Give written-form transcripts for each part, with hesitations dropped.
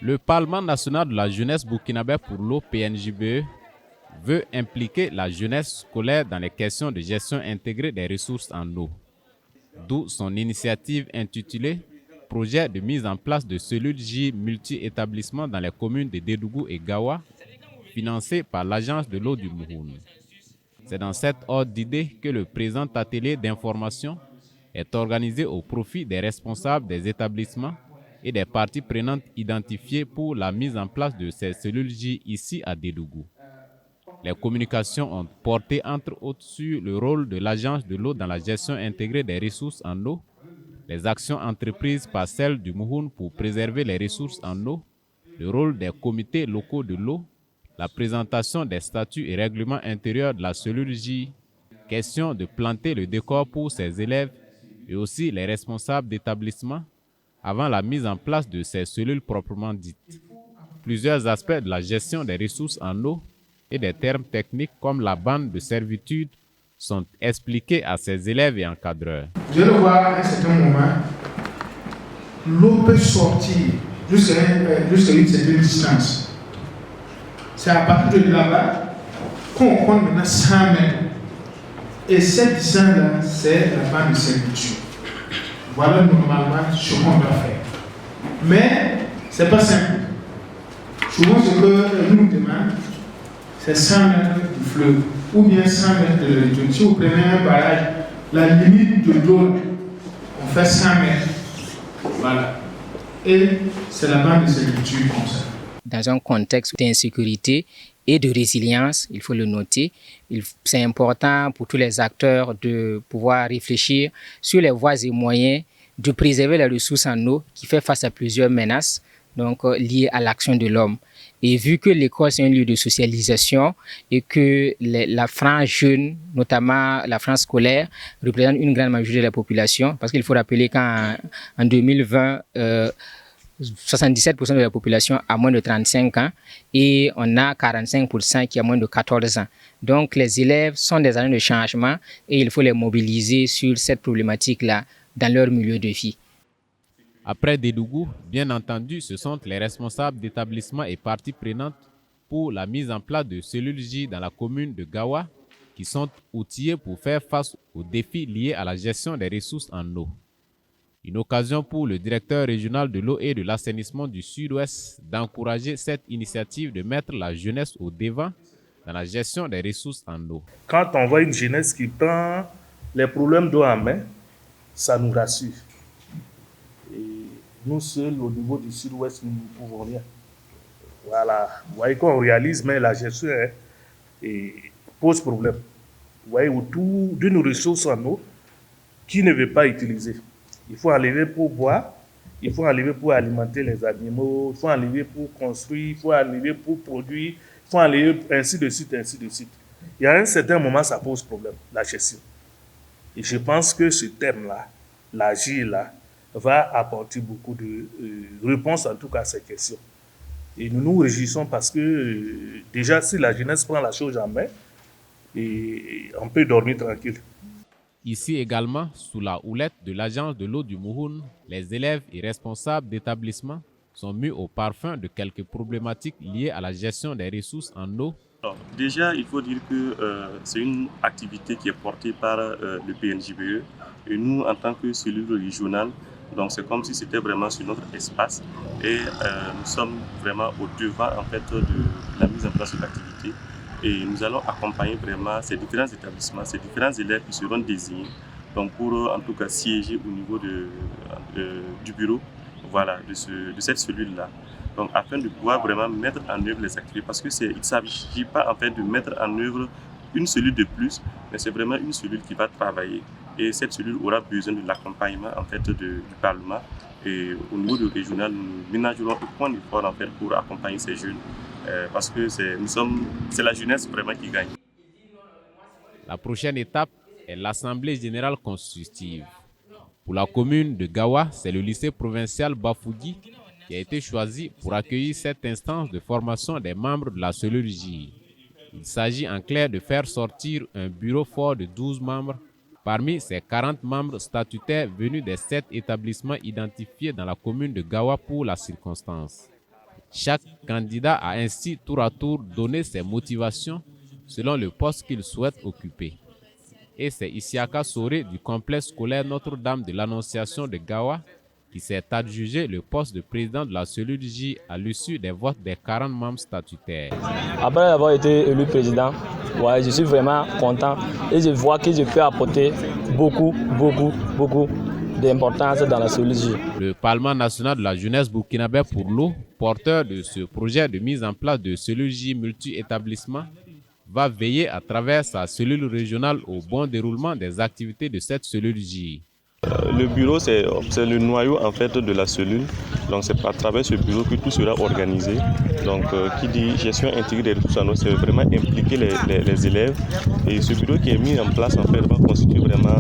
Le Parlement national de la jeunesse burkinabé pour l'eau PNJBE veut impliquer la jeunesse scolaire dans les questions de gestion intégrée des ressources en eau. D'où son initiative intitulée « Projet de mise en place de cellules J multi-établissements dans les communes de Dédougou et Gawa » financée par l'Agence de l'eau du Mouhoun. C'est dans cet ordre d'idée que le présent atelier d'information est organisé au profit des responsables des établissements et des parties prenantes identifiées pour la mise en place de ces cellules J ici à Dédougou. Les communications ont porté entre autres sur le rôle de l'Agence de l'eau dans la gestion intégrée des ressources en eau, les actions entreprises par celle du Mouhoun pour préserver les ressources en eau, le rôle des comités locaux de l'eau, la présentation des statuts et règlements intérieurs de la cellule J, question de planter le décor pour ses élèves et aussi les responsables d'établissement avant la mise en place de ces cellules proprement dites. Plusieurs aspects de la gestion des ressources en eau et des termes techniques comme la bande de servitude sont expliqués à ses élèves et encadreurs. Vous allez voir à un certain moment, l'eau peut sortir jusqu'à une certaine distance. C'est à partir de là-bas qu'on compte maintenant 100 mètres. Et cette distance-là, c'est la bande de servitude. Voilà normalement ce qu'on doit faire. Mais ce n'est pas simple. Souvent, ce que nous demandons, c'est 100 mètres du fleuve ou bien 100 mètres de l'étude. Si vous prenez un barrage, la limite de l'eau, on fait 100 mètres. Voilà. Et c'est la bande de servitude comme ça. Dans un contexte d'insécurité et de résilience, il faut le noter, c'est important pour tous les acteurs de pouvoir réfléchir sur les voies et moyens de préserver les ressources en eau qui fait face à plusieurs menaces liées à l'action de l'homme. Et vu que l'école, c'est un lieu de socialisation et que la frange jeune, notamment la frange scolaire, représente une grande majorité de la population, parce qu'il faut rappeler qu'en 2020, 77% de la population a moins de 35 ans et on a 45% qui a moins de 14 ans. Donc les élèves sont des agents de changement et il faut les mobiliser sur cette problématique-là dans leur milieu de vie. Après Dédougou, bien entendu, ce sont les responsables d'établissements et parties prenantes pour la mise en place de cellules J dans la commune de Gawa qui sont outillés pour faire face aux défis liés à la gestion des ressources en eau. Une occasion pour le directeur régional de l'eau et de l'assainissement du Sud-Ouest d'encourager cette initiative de mettre la jeunesse au devant dans la gestion des ressources en eau. Quand on voit une jeunesse qui prend les problèmes d'eau en main, ça nous rassure. Et nous seuls, au niveau du Sud-Ouest, nous ne pouvons rien. Voilà. Vous voyez qu'on réalise, mais la gestion pose problème. Vous voyez, autour d'une ressource en eau qui ne veut pas utiliser. Il faut enlever pour boire, il faut enlever pour alimenter les animaux, il faut enlever pour construire, il faut enlever pour produire, il faut enlever ainsi de suite, ainsi de suite. Il y a un certain moment, ça pose problème, la gestion. Et je pense que ce thème-là, l'agir-là, va apporter beaucoup de réponses, en tout cas, à ces questions. Et nous nous réjouissons parce que, déjà, si la jeunesse prend la chose en main, on peut dormir tranquille. Ici également, sous la houlette de l'Agence de l'eau du Mouhoun, les élèves et responsables d'établissements sont mis au parfum de quelques problématiques liées à la gestion des ressources en eau. Alors, déjà, il faut dire que c'est une activité qui est portée par le PNJBE et nous, en tant que cellule régionale, donc c'est comme si c'était vraiment sur notre espace et nous sommes vraiment au devant en fait, de la mise en place de l'activité. Et nous allons accompagner vraiment ces différents établissements, ces différents élèves qui seront désignés donc pour en tout cas siéger au niveau du bureau voilà, de cette cellule-là. Donc afin de pouvoir vraiment mettre en œuvre les activités, parce qu'il ne s'agit pas en fait de mettre en œuvre une cellule de plus, mais c'est vraiment une cellule qui va travailler. Et cette cellule aura besoin de l'accompagnement en fait, du Parlement. Et au niveau du régional, nous ménagerons un point d'effort en fait, pour accompagner ces jeunes. Parce que c'est la jeunesse vraiment qui gagne. La prochaine étape est l'Assemblée générale constitutive. Pour la commune de Gawa, c'est le lycée provincial Bafougi qui a été choisi pour accueillir cette instance de formation des membres de la cellule J. Il s'agit en clair de faire sortir un bureau fort de 12 membres parmi ces 40 membres statutaires venus des 7 établissements identifiés dans la commune de Gawa pour la circonstance. Chaque candidat a ainsi tour à tour donné ses motivations selon le poste qu'il souhaite occuper. Et c'est Isiaka Soré du complexe scolaire Notre-Dame de l'Annonciation de Gawa qui s'est adjugé le poste de président de la cellule J à l'issue des votes des 40 membres statutaires. Après avoir été élu président, je suis vraiment content et je vois que je peux apporter beaucoup d'importance dans la cellule J. Le Parlement national de la jeunesse burkinabé pour l'eau, porteur de ce projet de mise en place de cellules J multi-établissements, va veiller à travers sa cellule régionale au bon déroulement des activités de cette cellule J. Le bureau, c'est le noyau en fait de la cellule. Donc c'est à travers ce bureau que tout sera organisé. Donc qui dit gestion intégrée des ressources en eau, c'est vraiment impliquer les élèves. Et ce bureau qui est mis en place en fait va constituer vraiment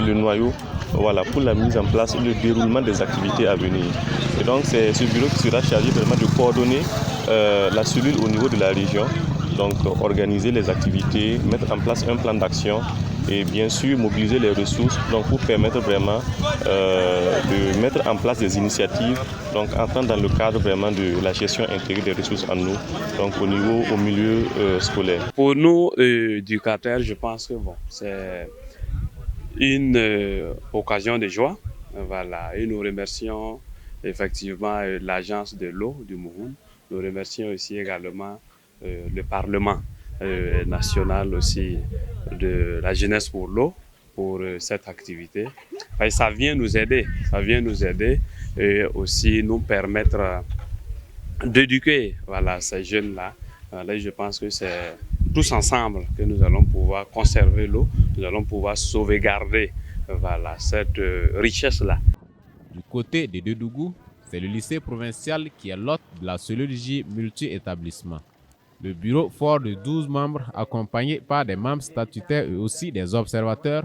le noyau, voilà, pour la mise en place et le déroulement des activités à venir. Et donc c'est ce bureau qui sera chargé vraiment de coordonner la cellule au niveau de la région. Donc organiser les activités, mettre en place un plan d'action et bien sûr mobiliser les ressources donc pour permettre vraiment de mettre en place des initiatives donc entrant dans le cadre vraiment de la gestion intégrée des ressources en eau donc au milieu scolaire. Pour nous éducateurs, je pense que c'est une occasion de joie, voilà, et nous remercions effectivement l'agence de l'eau du Mouhoun. Nous remercions aussi également le Parlement national aussi de la jeunesse pour l'eau pour cette activité. Et ça vient nous aider et aussi nous permettre d'éduquer ces jeunes-là. Là, je pense que c'est tous ensemble que nous allons pouvoir conserver l'eau, nous allons pouvoir sauvegarder cette richesse-là. Du côté de Dédougou, c'est le lycée provincial qui est l'hôte de la cellule J multi-établissement. Le bureau fort de 12 membres, accompagné par des membres statutaires et aussi des observateurs,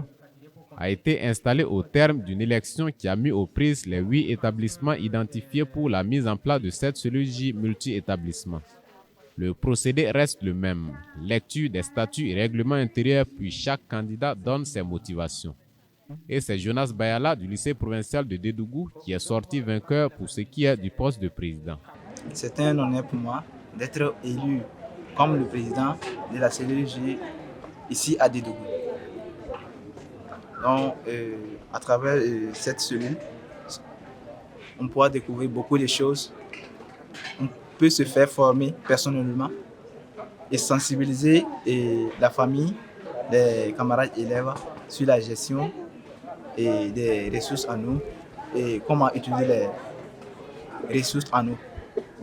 a été installé au terme d'une élection qui a mis aux prises les 8 établissements identifiés pour la mise en place de cette cellule J multi-établissement. Le procédé reste le même, lecture des statuts et règlements intérieurs, puis chaque candidat donne ses motivations. Et c'est Jonas Bayala du lycée provincial de Dédougou qui est sorti vainqueur pour ce qui est du poste de président. C'est un honneur pour moi d'être élu comme le président de la cellule J ici à Dédougou. Donc, à travers cette cellule, on pourra découvrir beaucoup de choses. On peut se faire former personnellement et sensibiliser la famille, les camarades élèves sur la gestion et des ressources en eau et comment utiliser les ressources en eau.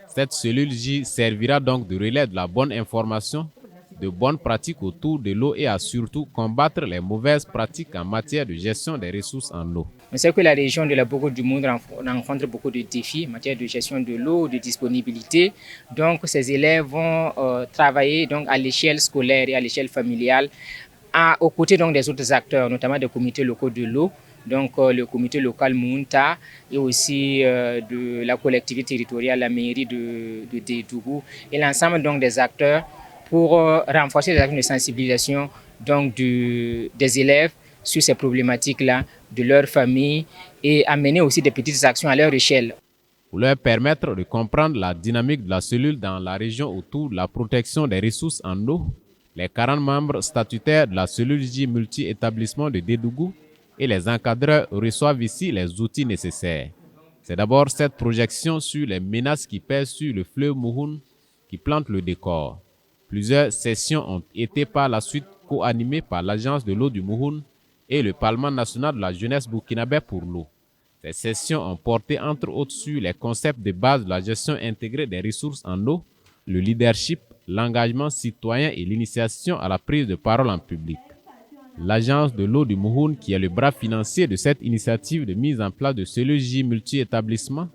Cette cellule J servira donc de relais de la bonne information, de bonnes pratiques autour de l'eau et à surtout combattre les mauvaises pratiques en matière de gestion des ressources en eau. On sait que la région de la Bourgogne du Monde rencontre beaucoup de défis en matière de gestion de l'eau, de disponibilité. Donc ces élèves vont travailler donc, à l'échelle scolaire et à l'échelle familiale, aux côtés donc, des autres acteurs, notamment des comités locaux de l'eau. Donc le comité local Mounta et aussi de la collectivité territoriale, la mairie de Dédougou et l'ensemble donc des acteurs pour renforcer les actions de sensibilisation donc des élèves sur ces problématiques-là, de leur famille et amener aussi des petites actions à leur échelle. Pour leur permettre de comprendre la dynamique de la cellule dans la région autour de la protection des ressources en eau, les 40 membres statutaires de la cellule J multi-établissement de Dédougou et les encadreurs reçoivent ici les outils nécessaires. C'est d'abord cette projection sur les menaces qui pèsent sur le fleuve Mouhoun qui plante le décor. Plusieurs sessions ont été par la suite co-animées par l'Agence de l'eau du Mouhoun et le Parlement national de la jeunesse burkinabé pour l'eau. Ces sessions ont porté entre autres sur les concepts de base de la gestion intégrée des ressources en eau, le leadership, l'engagement citoyen et l'initiation à la prise de parole en public. L'Agence de l'eau du Mouhoun, qui est le bras financier de cette initiative de mise en place de cellules J multi-établissements,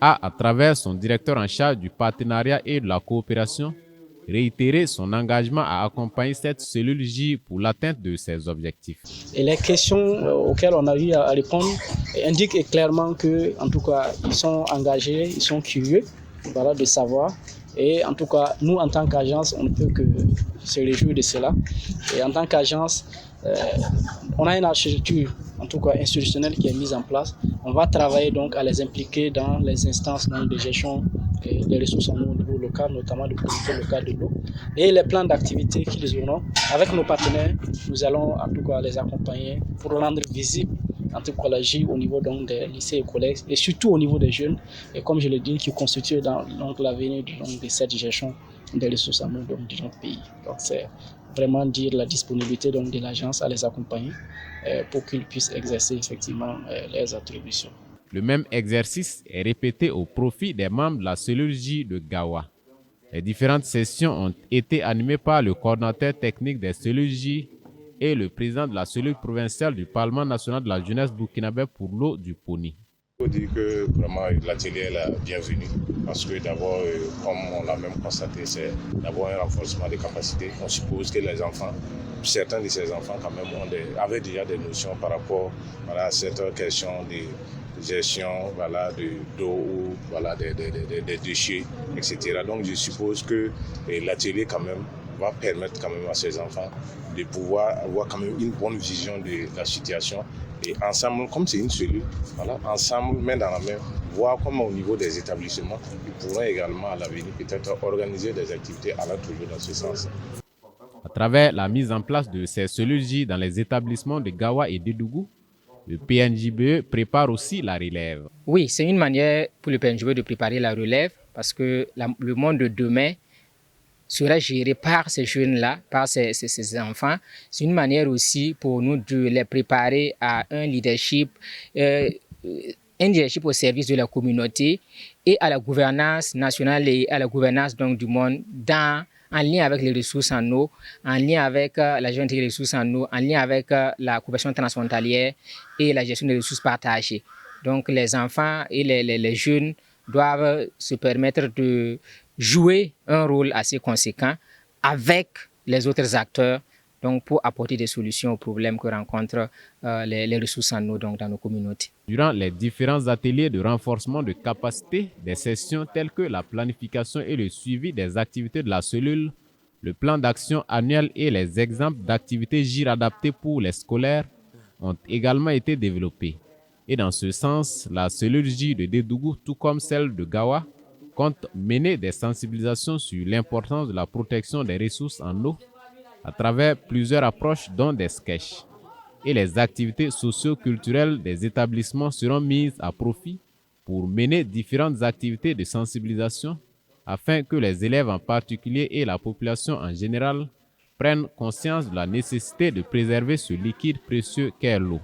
a, à travers son directeur en charge du partenariat et de la coopération, réitéré son engagement à accompagner cette cellule J pour l'atteinte de ses objectifs. Et les questions auxquelles on a eu à répondre indiquent clairement que, en tout cas, ils sont engagés, ils sont curieux, de savoir. Et en tout cas, nous, en tant qu'agence, on ne peut que se réjouir de cela. Et en tant qu'agence, on a une architecture, en tout cas institutionnelle, qui est mise en place. On va travailler donc à les impliquer dans les instances de gestion des ressources en eau au niveau local, notamment le comité local de l'eau. Et les plans d'activité qu'ils auront, avec nos partenaires, nous allons en tout cas les accompagner pour rendre visible anthropologie au niveau donc, des lycées et collèges et surtout au niveau des jeunes, et comme je l'ai dit, qui constituent donc l'avenir de cette gestion des ressources en eau de notre pays. Donc c'est vraiment dire la disponibilité donc, de l'agence à les accompagner pour qu'ils puissent exercer effectivement leurs attributions. Le même exercice est répété au profit des membres de la cellule J de Gawa. Les différentes sessions ont été animées par le coordinateur technique des cellules J et le président de la cellule provinciale du Parlement national de la jeunesse burkinabé pour l'eau du Poni. Il faut dire que vraiment l'atelier est la bienvenue parce que d'abord, comme on l'a même constaté, c'est d'abord un renforcement des capacités. On suppose que les enfants, certains de ces enfants quand même avaient déjà des notions par rapport à cette question de gestion d'eau ou des déchets, etc. Donc je suppose que l'atelier quand même va permettre quand même à ces enfants de pouvoir avoir quand même une bonne vision de la situation et ensemble, comme c'est une cellule, ensemble, main dans la main, voir comment au niveau des établissements, ils pourront également à l'avenir peut-être organiser des activités allant toujours dans ce sens. À travers la mise en place de ces cellules J dans les établissements de Gawa et d'Edougou, le PNJBE prépare aussi la relève. Oui, c'est une manière pour le PNJBE de préparer la relève parce que le monde de demain sera géré par ces jeunes-là, par ces enfants. C'est une manière aussi pour nous de les préparer à un leadership au service de la communauté et à la gouvernance nationale et à la gouvernance donc, du monde en lien avec les ressources en eau, en lien avec la gestion des ressources en eau, en lien avec la coopération transfrontalière et la gestion des ressources partagées. Donc les enfants et les jeunes doivent se permettre de jouer un rôle assez conséquent avec les autres acteurs donc pour apporter des solutions aux problèmes que rencontrent les ressources en eau donc, dans nos communautés. Durant les différents ateliers de renforcement de capacité, des sessions telles que la planification et le suivi des activités de la cellule, le plan d'action annuel et les exemples d'activités GIR adaptées pour les scolaires ont également été développés. Et dans ce sens, la cellule J de Dédougou, tout comme celle de Gawa, compte mener des sensibilisations sur l'importance de la protection des ressources en eau à travers plusieurs approches dont des sketchs. Et les activités socio-culturelles des établissements seront mises à profit pour mener différentes activités de sensibilisation afin que les élèves en particulier et la population en général prennent conscience de la nécessité de préserver ce liquide précieux qu'est l'eau.